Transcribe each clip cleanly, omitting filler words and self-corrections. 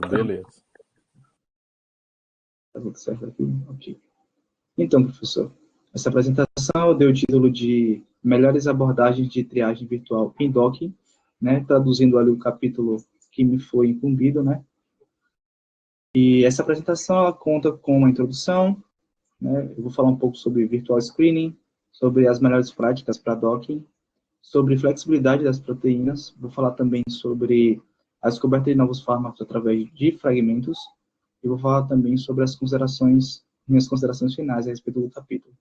Beleza. Tá tudo certo aqui? Ok. Então, professor, essa apresentação eu dei o título de Melhores abordagens de triagem virtual em Docking, né? Traduzindo ali o capítulo que me foi incumbido, né? E essa apresentação ela conta com uma introdução, né? Eu vou falar um pouco sobre virtual screening, sobre as melhores práticas para docking, sobre flexibilidade das proteínas, vou falar também sobre a descoberta de novos fármacos através de fragmentos, e vou falar também sobre minhas considerações finais a respeito do capítulo.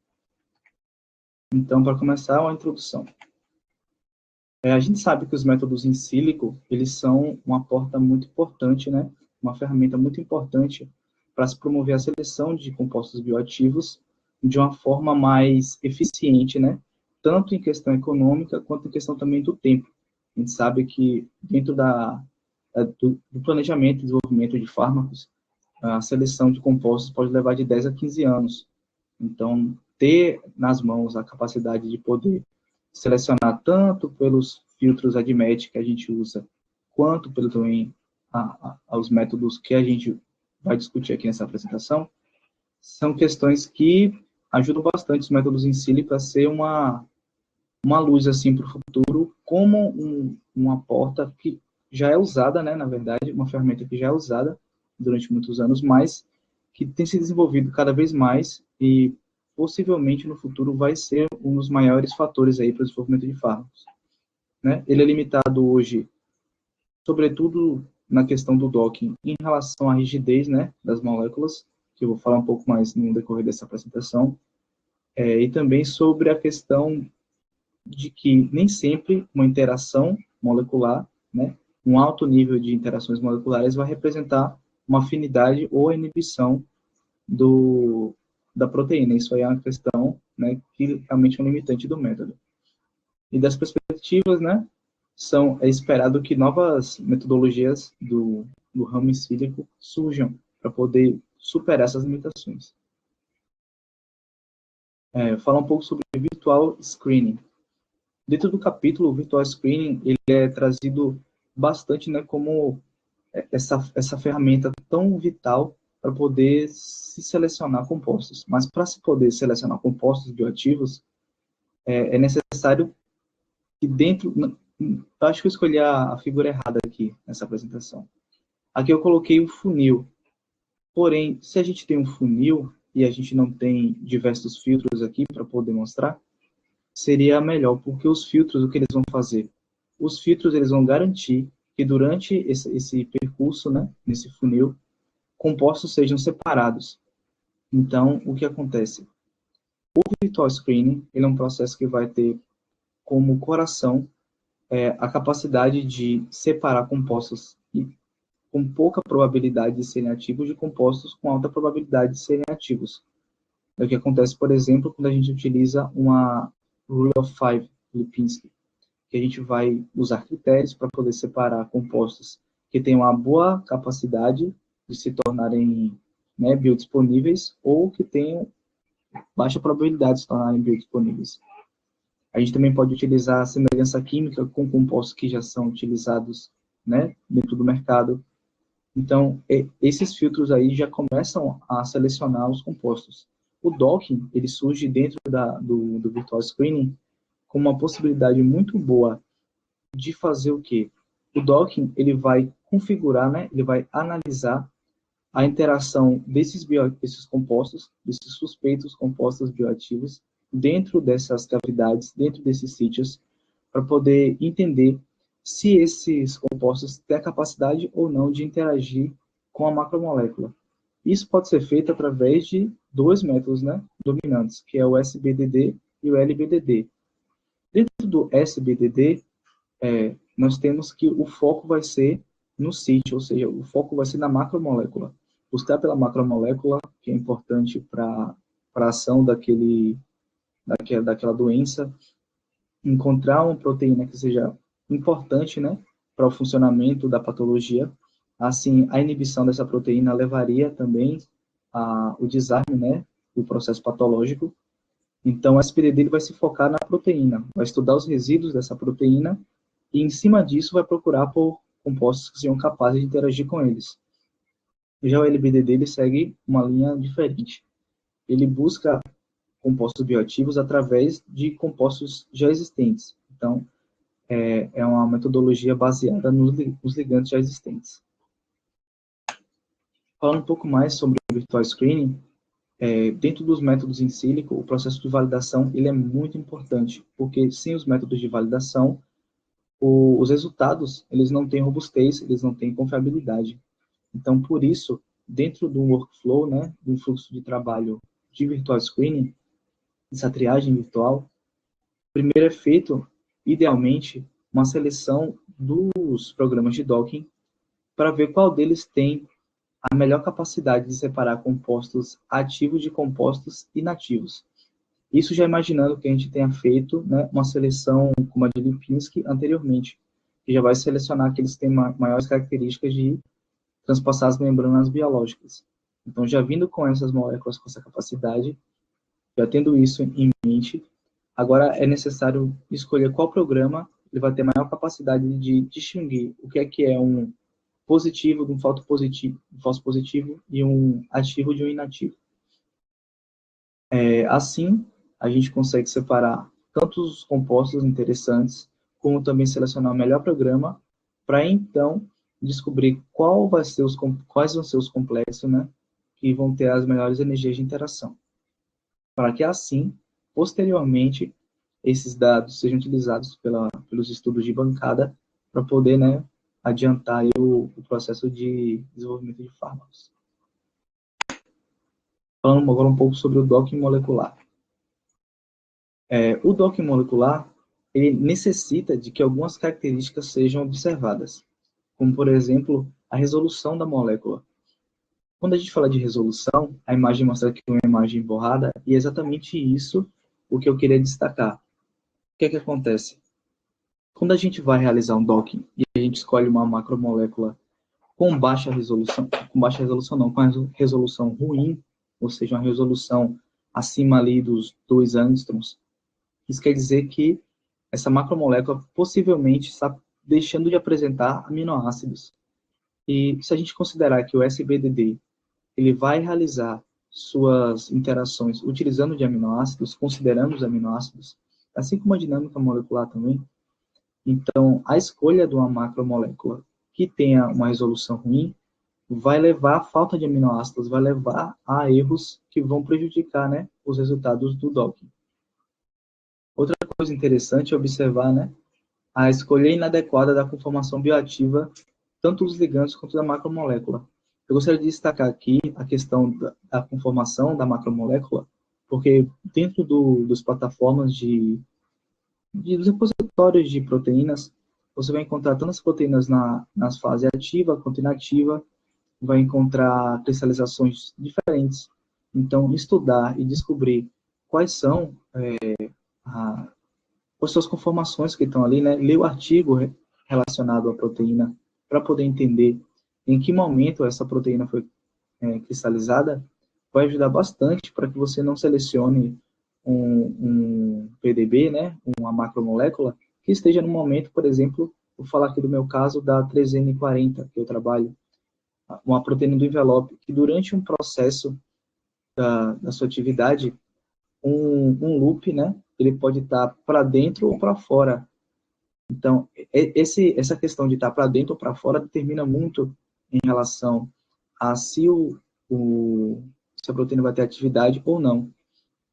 Então, para começar, uma introdução. A gente sabe que os métodos em sílico, eles são uma porta muito importante, né? Uma ferramenta muito importante para se promover a seleção de compostos bioativos de uma forma mais eficiente, né? Tanto em questão econômica, quanto em questão também do tempo. A gente sabe que dentro do planejamento e desenvolvimento de fármacos, a seleção de compostos pode levar de 10 a 15 anos. Então, ter nas mãos a capacidade de poder selecionar tanto pelos filtros ADMET que a gente usa, quanto pelo também aos métodos que a gente vai discutir aqui nessa apresentação, são questões que ajudam bastante os métodos em sílico a ser uma luz assim para o futuro, como uma porta que já é usada, né, na verdade, uma ferramenta que já é usada durante muitos anos, mas que tem se desenvolvido cada vez mais e possivelmente no futuro vai ser um dos maiores fatores aí para o desenvolvimento de fármacos, né? Ele é limitado hoje, sobretudo na questão do docking, em relação à rigidez, né, das moléculas, que eu vou falar um pouco mais no decorrer dessa apresentação, e também sobre a questão de que nem sempre uma interação molecular, né, um alto nível de interações moleculares vai representar uma afinidade ou inibição da proteína. Isso aí é uma questão, né, que realmente é um limitante do método. E das perspectivas, né, é esperado que novas metodologias do ramo em sílico surjam para poder superar essas limitações. Falar um pouco sobre virtual screening. Dentro do capítulo, o virtual screening ele é trazido bastante, né, como essa ferramenta tão vital para poder se selecionar compostos. Mas para se poder selecionar compostos bioativos, é necessário que dentro... Acho que eu escolhi a figura errada aqui nessa apresentação. Aqui eu coloquei o funil. Porém, se a gente tem um funil e a gente não tem diversos filtros aqui para poder mostrar, seria melhor, porque os filtros, o que eles vão fazer? Os filtros, eles vão garantir que durante esse percurso, né, nesse funil, compostos sejam separados. Então, o que acontece? O virtual screening, ele é um processo que vai ter como coração a capacidade de separar compostos com pouca probabilidade de serem ativos de compostos com alta probabilidade de serem ativos. É o que acontece, por exemplo, quando a gente utiliza uma Rule of Five, Lipinski, que a gente vai usar critérios para poder separar compostos que têm uma boa capacidade de se tornarem, né, biodisponíveis ou que tenham baixa probabilidade de se tornarem biodisponíveis. A gente também pode utilizar a semelhança química com compostos que já são utilizados, né, dentro do mercado. Então, esses filtros aí já começam a selecionar os compostos. O docking, ele surge dentro do virtual screening com uma possibilidade muito boa de fazer o quê? O docking, ele vai configurar, né, ele vai analisar a interação desses compostos, desses suspeitos compostos bioativos, dentro dessas cavidades, dentro desses sítios, para poder entender se esses compostos têm a capacidade ou não de interagir com a macromolécula. Isso pode ser feito através de dois métodos, né, dominantes, que é o SBDD e o LBDD. Dentro do SBDD, nós temos que o foco vai ser no sítio, ou seja, o foco vai ser na macromolécula. Buscar pela macromolécula, que é importante para a ação daquela doença, encontrar uma proteína que seja importante, né, para o funcionamento da patologia. Assim, a inibição dessa proteína levaria também o desarme, né, do processo patológico. Então, o SBDD ele vai se focar na proteína, vai estudar os resíduos dessa proteína e, em cima disso, vai procurar por compostos que sejam capazes de interagir com eles. Já o LBDD ele segue uma linha diferente. Ele busca compostos bioativos através de compostos já existentes. Então, é uma metodologia baseada nos ligandos já existentes. Falando um pouco mais sobre o Virtual Screening, dentro dos métodos em sílico, o processo de validação ele é muito importante, porque sem os métodos de validação, os resultados eles não têm robustez, eles não têm confiabilidade. Então, por isso, dentro do workflow, né, do fluxo de trabalho de Virtual Screening, essa triagem virtual, primeiro é feito, idealmente, uma seleção dos programas de docking para ver qual deles tem a melhor capacidade de separar compostos ativos de compostos inativos. Isso já imaginando que a gente tenha feito, né, uma seleção como a de Lipinski anteriormente, que já vai selecionar aqueles que têm maiores características de transpassar as membranas biológicas. Então, já vindo com essas moléculas com essa capacidade, já tendo isso em mente, agora é necessário escolher qual programa ele vai ter maior capacidade de distinguir o que é um positivo de um falso positivo e um ativo de um inativo. Assim, a gente consegue separar tanto os compostos interessantes, como também selecionar o melhor programa, para então descobrir quais vão ser os complexos, né, que vão ter as melhores energias de interação. Para que assim, posteriormente, esses dados sejam utilizados pelos estudos de bancada para poder, né, adiantar aí o processo de desenvolvimento de fármacos. Falando agora um pouco sobre o docking molecular. O docking molecular, ele necessita de que algumas características sejam observadas, como, por exemplo, a resolução da molécula. Quando a gente fala de resolução, a imagem mostra aqui uma imagem borrada, e é exatamente isso o que eu queria destacar. O que é que acontece? Quando a gente vai realizar um docking e a gente escolhe uma macromolécula com baixa resolução não, com a resolução ruim, ou seja, uma resolução acima ali dos 2 angstroms, isso quer dizer que essa macromolécula possivelmente está deixando de apresentar aminoácidos. E se a gente considerar que o SBDD ele vai realizar suas interações utilizando de aminoácidos, considerando os aminoácidos, assim como a dinâmica molecular também, então a escolha de uma macromolécula que tenha uma resolução ruim vai levar à falta de aminoácidos, vai levar a erros que vão prejudicar, né, os resultados do docking. Outra coisa interessante é observar, né, a escolha inadequada da conformação bioativa, tanto dos ligandos quanto da macromolécula. Eu gostaria de destacar aqui a questão da conformação da macromolécula, porque dentro dos plataformas dos repositórios de proteínas, você vai encontrar tantas proteínas nas fases ativa quanto inativa, vai encontrar cristalizações diferentes. Então, estudar e descobrir quais são as suas conformações que estão ali, né? Ler o artigo relacionado à proteína para poder entender em que momento essa proteína foi cristalizada, vai ajudar bastante para que você não selecione um PDB, né? Uma macromolécula, que esteja no momento, por exemplo, vou falar aqui do meu caso da 3N40, que eu trabalho, uma proteína do envelope, que durante um processo da sua atividade, um loop, né, ele pode estar para dentro ou para fora. Então, essa questão de estar para dentro ou para fora determina muito em relação a se se a proteína vai ter atividade ou não.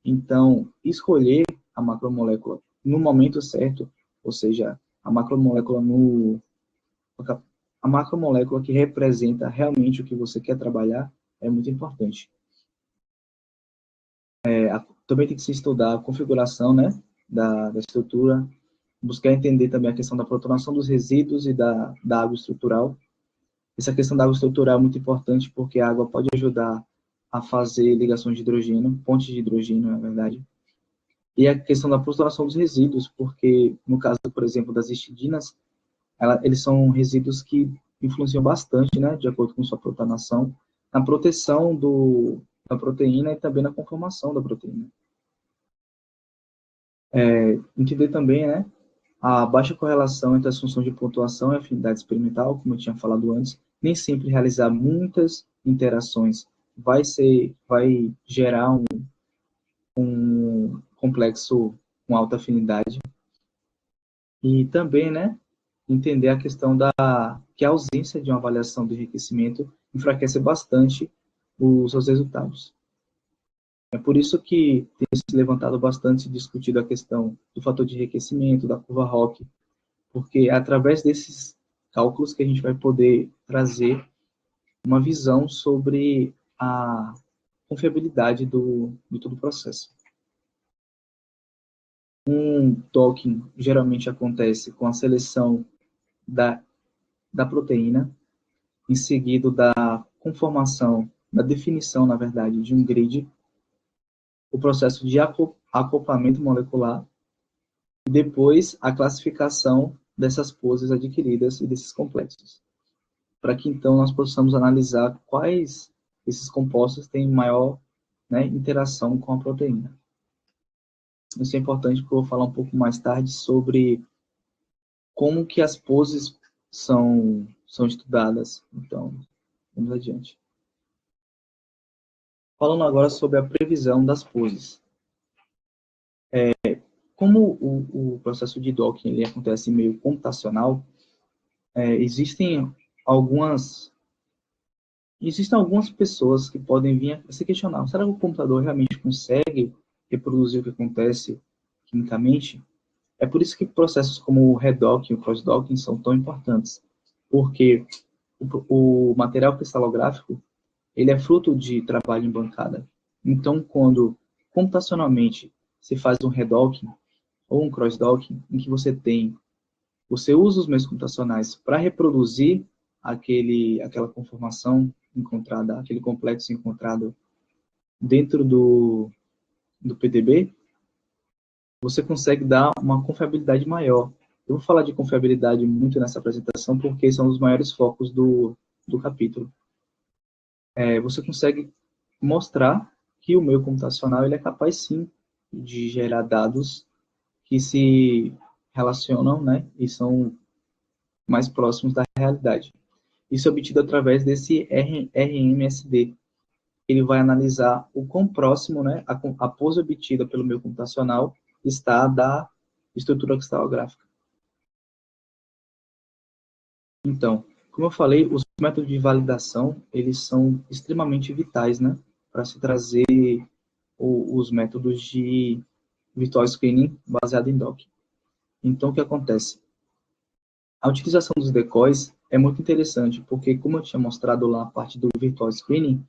Então, escolher a macromolécula no momento certo, ou seja, a macromolécula que representa realmente o que você quer trabalhar é muito importante. Também tem que se estudar a configuração, né, da estrutura, buscar entender também a questão da protonação dos resíduos e da água estrutural. Essa questão da água estrutural é muito importante porque a água pode ajudar a fazer ligações de hidrogênio, pontes de hidrogênio, na verdade. E a questão da protonação dos resíduos, porque no caso, por exemplo, das histidinas, eles são resíduos que influenciam bastante, né, de acordo com sua protonação, na proteção da proteína e também na conformação da proteína. Entender também, né, a baixa correlação entre as funções de pontuação e afinidade experimental, como eu tinha falado antes, nem sempre realizar muitas interações vai gerar um complexo com alta afinidade. E também, né, entender a questão que a ausência de uma avaliação do enriquecimento enfraquece bastante os seus resultados. É por isso que tem se levantado bastante, discutido a questão do fator de enriquecimento, da curva ROC, porque é através desses cálculos que a gente vai poder trazer uma visão sobre a confiabilidade de todo o processo. Um docking geralmente acontece com a seleção da proteína, em seguida da conformação, da definição, na verdade, de um grid, o processo de acoplamento molecular, e depois a classificação dessas poses adquiridas e desses complexos, para que então nós possamos analisar quais esses compostos têm maior, né, interação com a proteína. Isso é importante porque eu vou falar um pouco mais tarde sobre como que as poses são estudadas. Então, vamos adiante. Falando agora sobre a previsão das poses. Como o processo de docking ele acontece meio computacional, existem algumas pessoas que podem vir a se questionar: será que o computador realmente consegue reproduzir o que acontece quimicamente? É por isso que processos como o redocking e o crossdocking são tão importantes, porque o material cristalográfico ele é fruto de trabalho em bancada. Então, quando computacionalmente se faz um redocking ou um crossdocking, em que você usa os meios computacionais para reproduzir aquela conformação encontrada, aquele complexo encontrado dentro do PDB, você consegue dar uma confiabilidade maior. Eu vou falar de confiabilidade muito nessa apresentação, porque são os maiores focos do capítulo. Você consegue mostrar que o meio computacional ele é capaz, sim, de gerar dados que se relacionam, né, e são mais próximos da realidade. Isso é obtido através desse RMSD. Ele vai analisar o quão próximo, né, a pose obtida pelo meio computacional está da estrutura cristalográfica. Então, como eu falei, os métodos de validação, eles são extremamente vitais, né, para se trazer os métodos de virtual screening baseado em docking. Então, o que acontece? A utilização dos decoys é muito interessante, porque, como eu tinha mostrado lá a parte do virtual screening,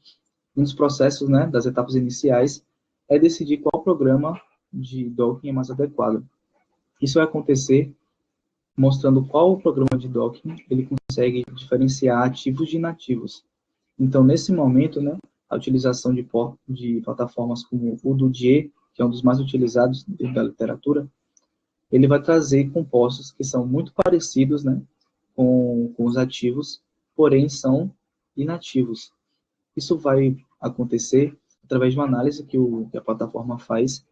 um dos processos, né, das etapas iniciais, é decidir qual programa de docking é mais adequado. Isso vai acontecer mostrando qual programa de docking ele consegue diferenciar ativos de inativos. Então, nesse momento, né, a utilização de plataformas como o Dudier, que é um dos mais utilizados dentro da literatura, ele vai trazer compostos que são muito parecidos, né, com os ativos, porém são inativos. Isso vai acontecer através de uma análise que a plataforma faz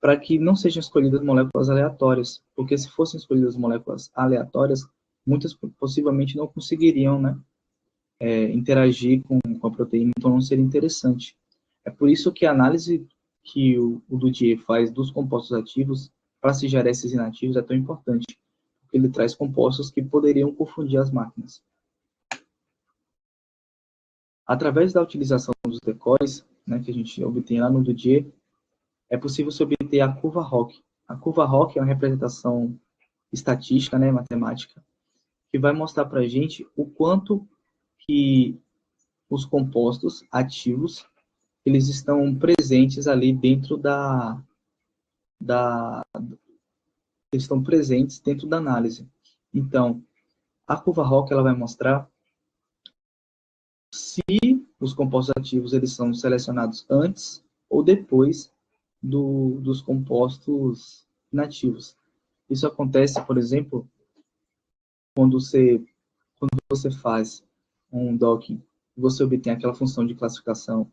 para que não sejam escolhidas moléculas aleatórias, porque se fossem escolhidas moléculas aleatórias, muitas possivelmente não conseguiriam, né, interagir com a proteína, então não seria interessante. É por isso que a análise que o Dudier faz dos compostos ativos para se gerar esses inativos é tão importante, porque ele traz compostos que poderiam confundir as máquinas. Através da utilização dos decoys, né, que a gente obtém lá no Dudier, é possível se obter a curva ROC. A curva ROC é uma representação estatística, né, matemática, que vai mostrar para a gente o quanto que os compostos ativos eles estão presentes ali dentro eles estão presentes dentro da análise. Então, a curva ROC ela vai mostrar se os compostos ativos eles são selecionados antes ou depois dos compostos inativos. Isso acontece, por exemplo, quando você faz um docking, você obtém aquela função de classificação,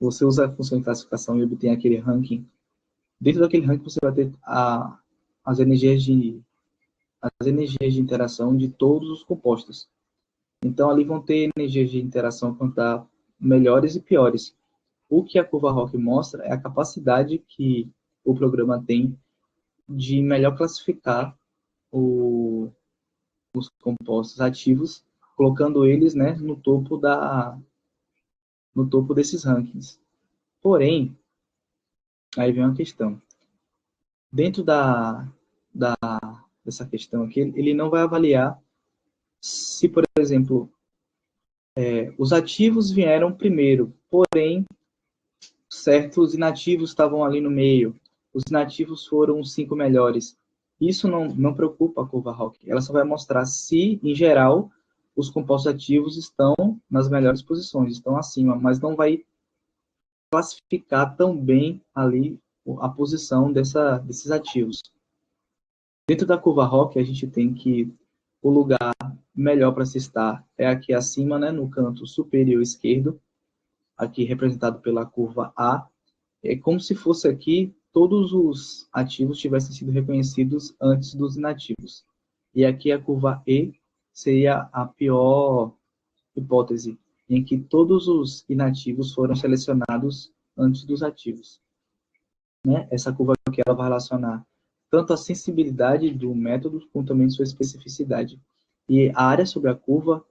você usa a função de classificação e obtém aquele ranking. Dentro daquele ranking você vai ter as energias de interação de todos os compostos. Então, ali vão ter energias de interação quanto melhores e piores. O que a curva ROC mostra é a capacidade que o programa tem de melhor classificar os compostos ativos, colocando eles, né, no topo desses rankings. Porém, aí vem uma questão. Dentro dessa questão aqui, ele não vai avaliar se, por exemplo, os ativos vieram primeiro, porém, certos inativos estavam ali no meio. Os inativos foram os 5 melhores. Isso não preocupa a curva ROC. Ela só vai mostrar se, em geral, os compostos ativos estão nas melhores posições, estão acima, mas não vai classificar tão bem ali a posição desses ativos. Dentro da curva ROC, a gente tem que o lugar melhor para se estar é aqui acima, né, no canto superior esquerdo, aqui representado pela curva A. É como se fosse aqui todos os ativos tivessem sido reconhecidos antes dos inativos. E aqui a curva E seria a pior hipótese, em que todos os inativos foram selecionados antes dos ativos. Né? Essa curva aqui ela vai relacionar tanto a sensibilidade do método, como também sua especificidade. E a área sobre a curva,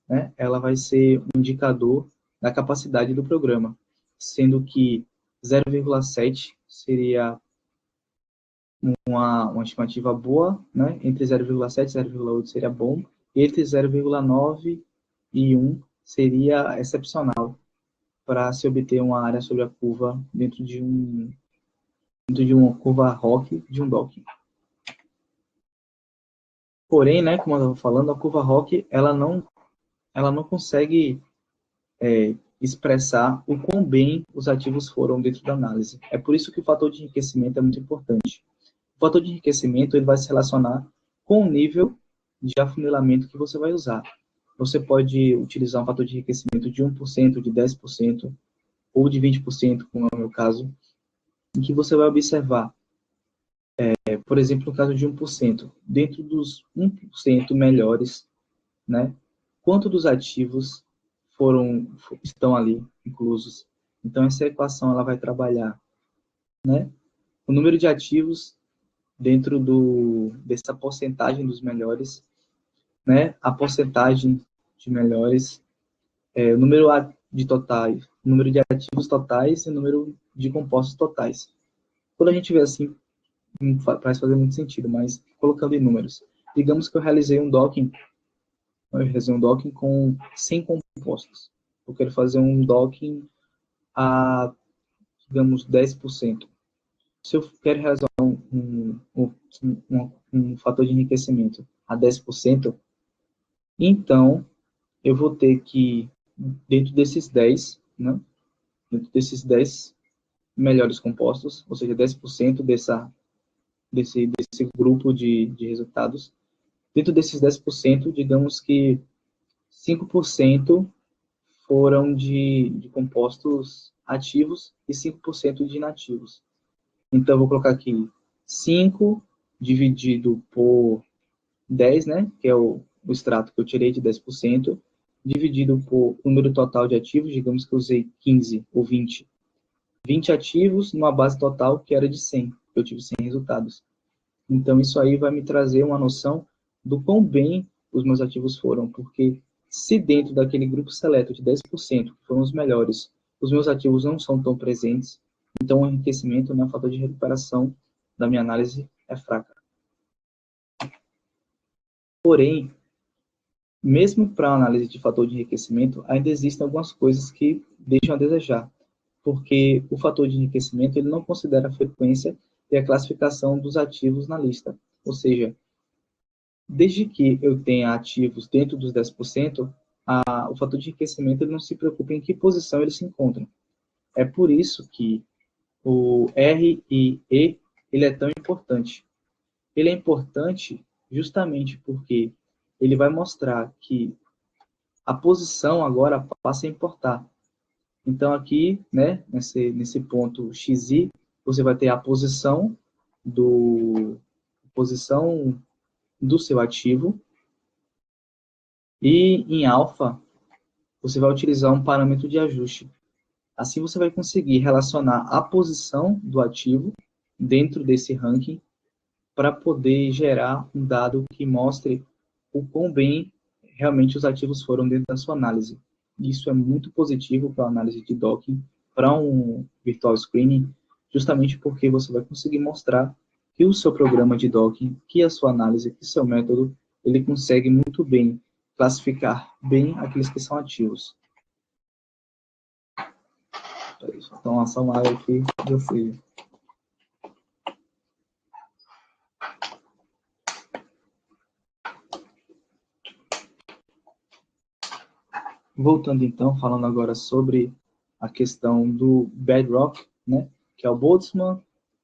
né, ela vai ser um indicador da capacidade do programa, sendo que 0,7 seria uma estimativa boa, né? Entre 0,7 e 0,8 seria bom, e entre 0,9 e 1 seria excepcional para se obter uma área sobre a curva dentro de uma curva ROC de um docking. Porém, né, como eu estava falando, a curva ROC ela não consegue expressar o quão bem os ativos foram dentro da análise. É por isso que o fator de enriquecimento é muito importante. O fator de enriquecimento ele vai se relacionar com o nível de afunilamento que você vai usar. Você pode utilizar um fator de enriquecimento de 1%, de 10% ou de 20%, como é o meu caso, em que você vai observar, por exemplo, no caso de 1%, dentro dos 1% melhores, né, quanto dos ativos estão ali inclusos. Então, essa equação ela vai trabalhar, né, o número de ativos dentro dessa porcentagem dos melhores, né, a porcentagem de melhores, o número de totais, o número de ativos totais e o número de compostos totais. Quando a gente vê assim, parece fazer muito sentido, mas colocando em números. Digamos que eu realizei um docking com 100 compostos. Eu quero fazer um docking a, digamos, 10%. Se eu quero realizar um fator de enriquecimento a 10%, então eu vou ter que, dentro desses 10, né, dentro desses 10 melhores compostos, ou seja, 10% desse grupo de resultados, dentro desses 10%, digamos que 5% foram de compostos ativos e 5% de inativos. Então, eu vou colocar aqui 5 dividido por 10, né, que é o extrato que eu tirei de 10%, dividido por número total de ativos, digamos que eu usei 15 ou 20. 20 ativos numa base total que era de 100, eu tive 100 resultados. Então, isso aí vai me trazer uma noção do quão bem os meus ativos foram, porque se dentro daquele grupo seleto de 10%, que foram os melhores, os meus ativos não são tão presentes, então o enriquecimento, né, a fator de recuperação da minha análise é fraca. Porém, mesmo para a análise de fator de enriquecimento, ainda existem algumas coisas que deixam a desejar, porque o fator de enriquecimento ele não considera a frequência e a classificação dos ativos na lista. Ou seja, desde que eu tenha ativos dentro dos 10%, o fator de enriquecimento ele não se preocupa em que posição eles se encontram. É por isso que o R e E ele é tão importante. Ele é importante justamente porque ele vai mostrar que a posição agora passa a importar. Então, aqui, né, nesse ponto XI, você vai ter a posição do seu ativo, e em alfa, você vai utilizar um parâmetro de ajuste. Assim você vai conseguir relacionar a posição do ativo dentro desse ranking para poder gerar um dado que mostre o quão bem realmente os ativos foram dentro da sua análise. Isso é muito positivo para a análise de docking, para um virtual screening, justamente porque você vai conseguir mostrar que o seu programa de docking, que a sua análise, que o seu método, ele consegue muito bem classificar bem aqueles que são ativos. Então, a só água aqui, eu fui. Voltando então, falando agora sobre a questão do bedrock, né, que é o Boltzmann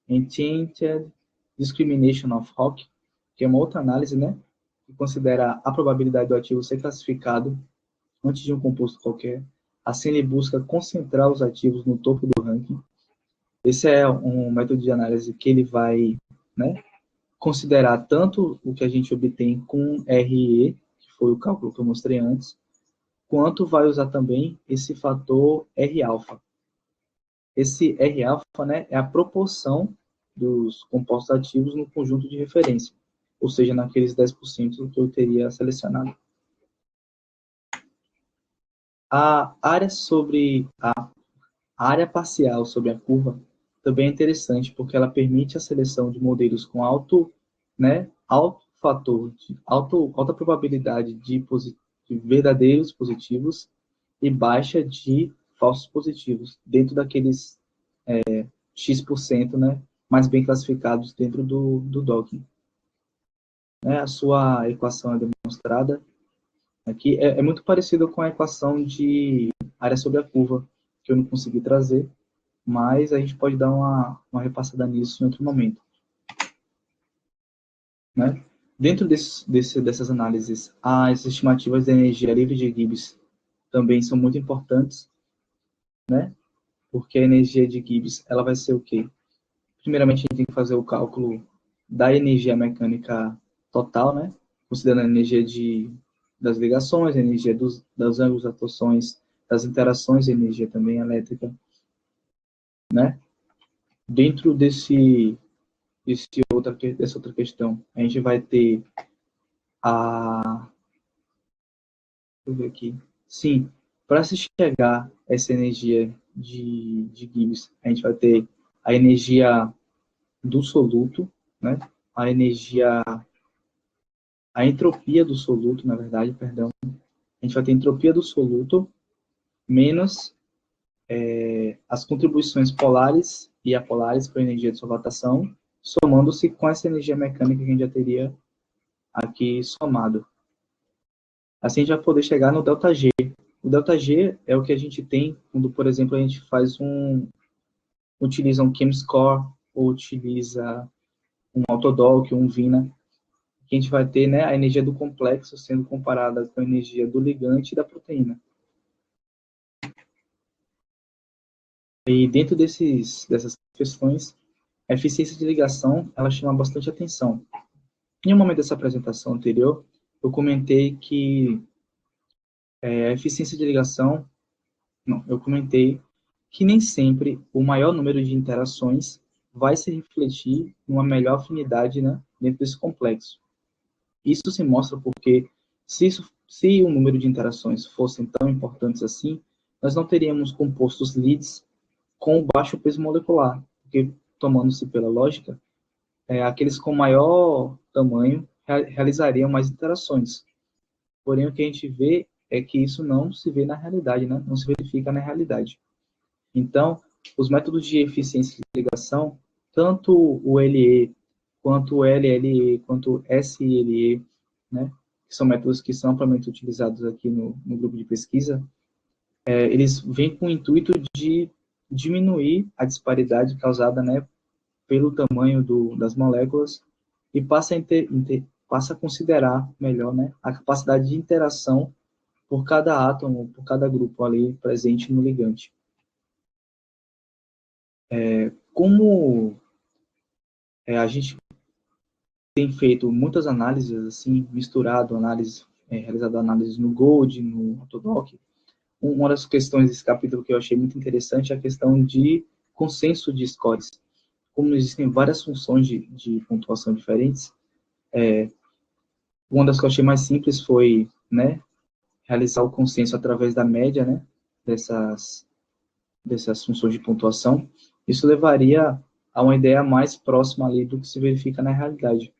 Untainted Discrimination of Rock, que é uma outra análise, né, que considera a probabilidade do ativo ser classificado antes de um composto qualquer. Assim, ele busca concentrar os ativos no topo do ranking. Esse é um método de análise que ele vai, né, considerar tanto o que a gente obtém com RE, que foi o cálculo que eu mostrei antes, quanto vai usar também esse fator R-alfa. Esse R-alfa, né, é a proporção dos compostos ativos no conjunto de referência, ou seja, naqueles 10% que eu teria selecionado. A área sobre a área parcial sobre a curva também é interessante, porque ela permite a seleção de modelos com alto fator, alta probabilidade de verdadeiros positivos e baixa de falsos positivos, dentro daqueles X%, né, mais bem classificados dentro do docking. Né, a sua equação é demonstrada aqui, é muito parecido com a equação de área sobre a curva, que eu não consegui trazer, mas a gente pode dar uma repassada nisso em outro momento. Né? Dentro dessas análises, as estimativas de energia livre de Gibbs também são muito importantes, né? Porque a energia de Gibbs ela vai ser o quê? Primeiramente, a gente tem que fazer o cálculo da energia mecânica total, né? Considerando a energia das ligações, a energia dos ângulos das torções, das interações, a energia também elétrica, né? Dentro dessa outra questão, a gente vai ter a... Deixa eu ver aqui. Sim, para se chegar a essa energia de Gibbs, a gente vai ter a energia do soluto, né? A energia, a entropia do soluto, na verdade, perdão. A gente vai ter a entropia do soluto menos as contribuições polares e apolares para a energia de solvatação, somando-se com essa energia mecânica que a gente já teria aqui somado. Assim a gente vai poder chegar no ΔG. O ΔG é o que a gente tem quando, por exemplo, a gente utiliza um ChemScore ou utiliza um Autodoc, um Vina, que a gente vai ter, né, a energia do complexo sendo comparada com a energia do ligante e da proteína. E dentro dessas questões, a eficiência de ligação, ela chama bastante atenção. Em um momento dessa apresentação anterior, eu comentei que a eficiência de ligação, não, eu comentei que nem sempre o maior número de interações vai se refletir numa melhor afinidade, né, dentro desse complexo. Isso se mostra porque se o número de interações fossem tão importantes assim, nós não teríamos compostos leads com baixo peso molecular, porque, tomando-se pela lógica, aqueles com maior tamanho realizariam mais interações. Porém, o que a gente vê é que isso não se vê na realidade, né? Não se verifica na realidade. Então, os métodos de eficiência de ligação, tanto o LE, quanto o LLE, quanto o SLE, né? Que são métodos que são amplamente utilizados aqui no grupo de pesquisa, eles vêm com o intuito de diminuir a disparidade causada, né, pelo tamanho das moléculas e passa a considerar melhor, né, a capacidade de interação por cada átomo, por cada grupo ali presente no ligante. Como a gente tem feito muitas análises, assim, realizado análises no Gold, no Autodoc, Uma das questões desse capítulo que eu achei muito interessante é a questão de consenso de scores. Como existem várias funções de pontuação diferentes, uma das que eu achei mais simples foi, né, realizar o consenso através da média, né, dessas funções de pontuação. Isso levaria a uma ideia mais próxima ali do que se verifica na realidade.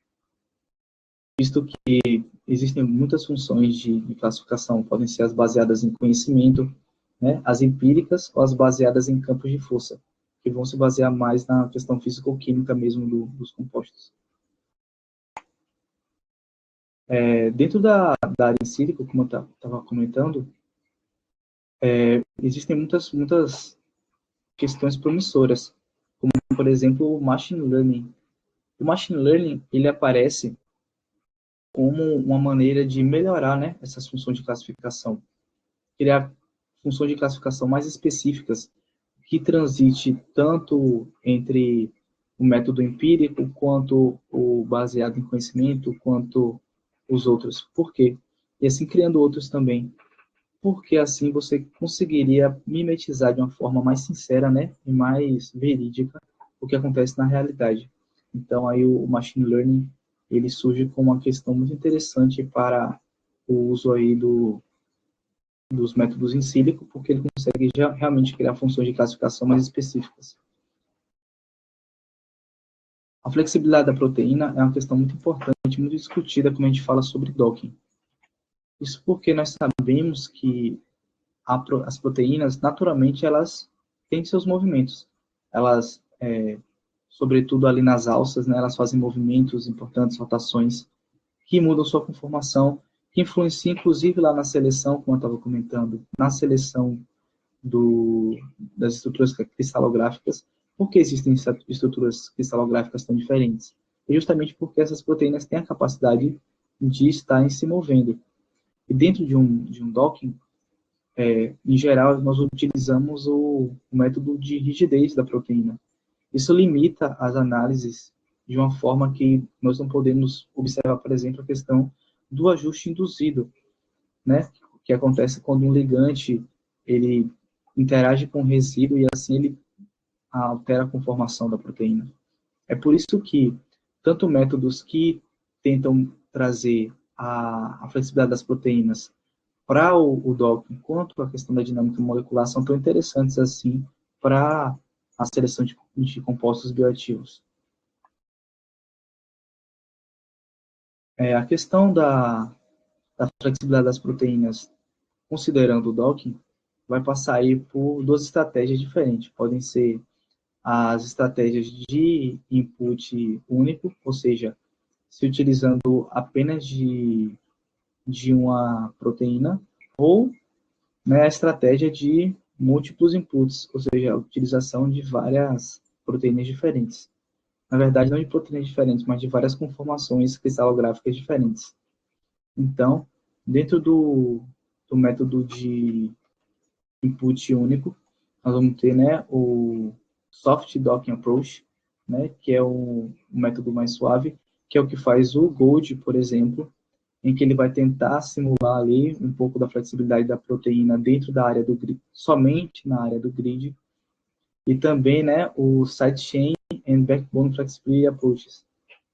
Visto que existem muitas funções de classificação, podem ser as baseadas em conhecimento, né, as empíricas ou as baseadas em campos de força, que vão se basear mais na questão físico-química mesmo dos compostos. Dentro da área em sílico, como eu estava comentando, existem muitas questões promissoras, como, por exemplo, o Machine Learning. O Machine Learning, ele aparece como uma maneira de melhorar, né, essas funções de classificação, criar funções de classificação mais específicas que transite tanto entre o método empírico, quanto o baseado em conhecimento, quanto os outros. Por quê? E assim criando outros também. Porque assim você conseguiria mimetizar de uma forma mais sincera, né, e mais verídica o que acontece na realidade. Então aí o machine learning ele surge como uma questão muito interessante para o uso aí dos métodos em sílico, porque ele consegue realmente criar funções de classificação mais específicas. A flexibilidade da proteína é uma questão muito importante, muito discutida quando a gente fala sobre docking. Isso porque nós sabemos que as proteínas, naturalmente, elas têm seus movimentos. Elas, sobretudo ali nas alças, né, elas fazem movimentos importantes, rotações, que mudam sua conformação, que influenciam, inclusive, lá na seleção, como eu estava comentando, na seleção das estruturas cristalográficas. Por que existem estruturas cristalográficas tão diferentes? É justamente porque essas proteínas têm a capacidade de estar se movendo. E dentro de um docking, em geral, nós utilizamos o método de rigidez da proteína. Isso limita as análises de uma forma que nós não podemos observar, por exemplo, a questão do ajuste induzido, né? Que acontece quando um ligante ele interage com o resíduo e assim ele altera a conformação da proteína. É por isso que tanto métodos que tentam trazer a flexibilidade das proteínas para o doping, quanto a questão da dinâmica molecular são tão interessantes assim para a seleção de compostos bioativos. A questão da flexibilidade das proteínas, considerando o docking, vai passar aí por duas estratégias diferentes. Podem ser as estratégias de input único, ou seja, se utilizando apenas de uma proteína, ou, né, a estratégia de múltiplos inputs, ou seja, a utilização de várias proteínas diferentes. Na verdade, não de proteínas diferentes, mas de várias conformações cristalográficas diferentes. Então, dentro do método de input único, nós vamos ter, né, o Soft Docking Approach, né, que é o método mais suave, que é o que faz o Gold, por exemplo, em que ele vai tentar simular ali um pouco da flexibilidade da proteína dentro da área do grid, somente na área do grid, e também, né, o Sidechain and Backbone Flexibility Approaches,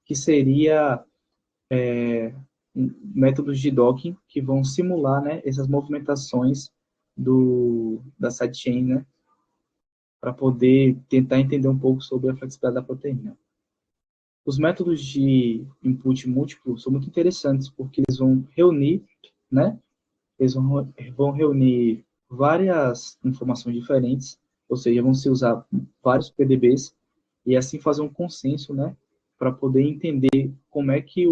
que seria métodos de docking que vão simular, né, essas movimentações da sidechain, né, para poder tentar entender um pouco sobre a flexibilidade da proteína. Os métodos de input múltiplo são muito interessantes porque eles vão reunir, né, eles vão reunir várias informações diferentes, ou seja, vão se usar vários PDBs e assim fazer um consenso, né, para poder entender como é que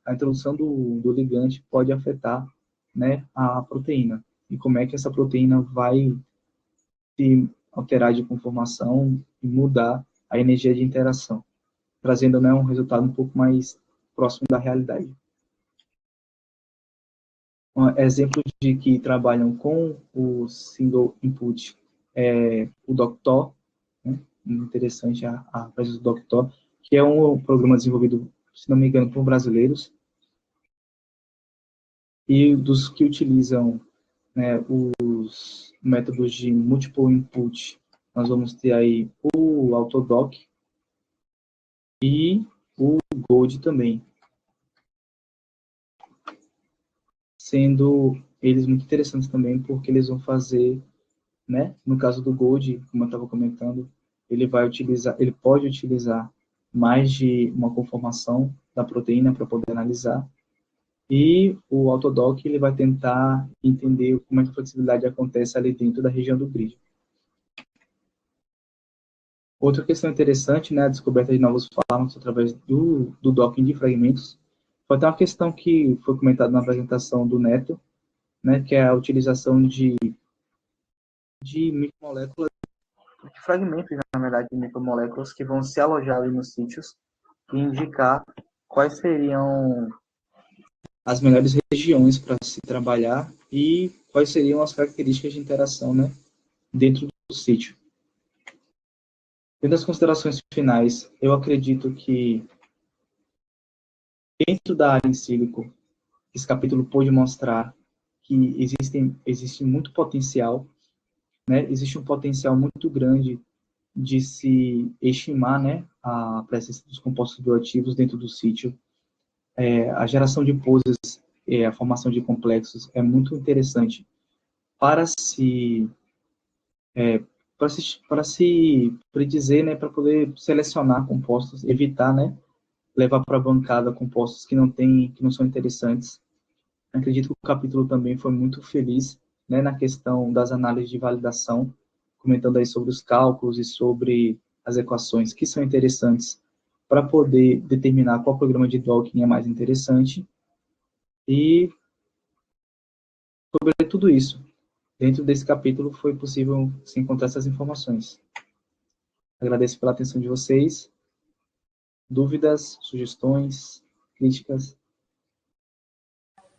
a introdução do ligante pode afetar, né, a proteína e como é que essa proteína vai se alterar de conformação e mudar a energia de interação, trazendo, né, um resultado um pouco mais próximo da realidade. Exemplos de que trabalham com o single input é o Doctor, né? Interessante a presença do Doctor, que é um programa desenvolvido, se não me engano, por brasileiros, e dos que utilizam, né, os métodos de multiple input, nós vamos ter aí o Autodoc e o Gold também, sendo eles muito interessantes também, porque eles vão fazer, né, no caso do Gold, como eu estava comentando, ele pode utilizar mais de uma conformação da proteína para poder analisar, e o Autodoc ele vai tentar entender como é que a flexibilidade acontece ali dentro da região do grid. Outra questão interessante, né, a descoberta de novos fármacos através do docking de fragmentos, foi até uma questão que foi comentada na apresentação do Neto, né, que é a utilização de micromoléculas, de fragmentos, na verdade, de micromoléculas que vão se alojar ali nos sítios e indicar quais seriam as melhores regiões para se trabalhar e quais seriam as características de interação, né, dentro do sítio. Dentro das considerações finais, eu acredito que dentro da área em sílico, esse capítulo pôde mostrar que existe muito potencial, né? Existe um potencial muito grande de se estimar, né, a presença dos compostos bioativos dentro do sítio. A geração de poses, a formação de complexos é muito interessante para se para se predizer, né, para poder selecionar compostos, evitar, né, levar para a bancada compostos que não são interessantes. Acredito que o capítulo também foi muito feliz, né, na questão das análises de validação, comentando aí sobre os cálculos e sobre as equações que são interessantes para poder determinar qual programa de docking é mais interessante. E sobre tudo isso, dentro desse capítulo foi possível se encontrar essas informações. Agradeço pela atenção de vocês. Dúvidas, sugestões, críticas,